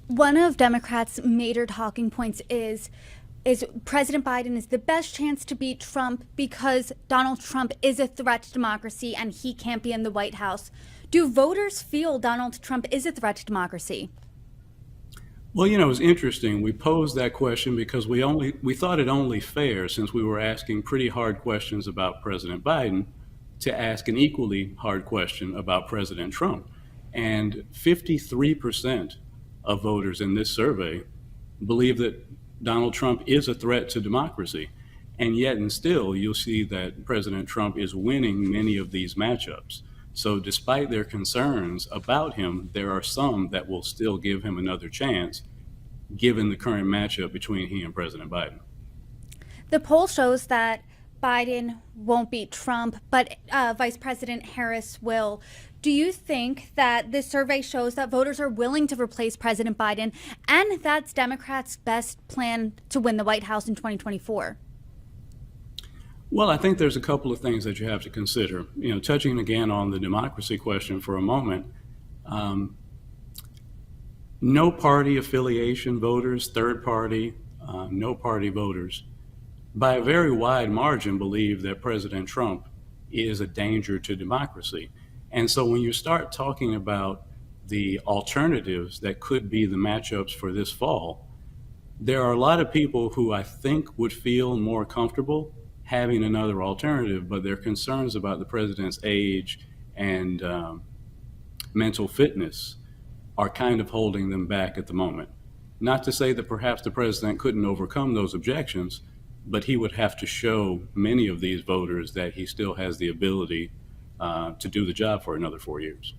One of Democrats' major talking points is President Biden is the best chance to beat Trump because Donald Trump is a threat to democracy and he can't be in the White House. Do voters feel Donald Trump is a threat to democracy? Well, it was interesting. We posed that question because we thought it only fair, since we were asking pretty hard questions about President Biden, to ask an equally hard question about President Trump. And 53% of voters in this survey believe that Donald Trump is a threat to democracy. And yet, and still, you'll see that President Trump is winning many of these matchups. So, despite their concerns about him, there are some that will still give him another chance, given the current matchup between he and President Biden. The poll shows that Biden won't beat Trump, but Vice President Harris will. Do you think that this survey shows that voters are willing to replace President Biden and that's Democrats' best plan to win the White House in 2024? Well, I think there's a couple of things that you have to consider. Touching again on the democracy question for a moment, no party affiliation voters, third party, no party voters, by a very wide margin, believe that President Trump is a danger to democracy. And so when you start talking about the alternatives that could be the matchups for this fall, there are a lot of people who I think would feel more comfortable having another alternative, but their concerns about the president's age and mental fitness are kind of holding them back at the moment. Not to say that perhaps the president couldn't overcome those objections, but he would have to show many of these voters that he still has the ability to do the job for another 4 years.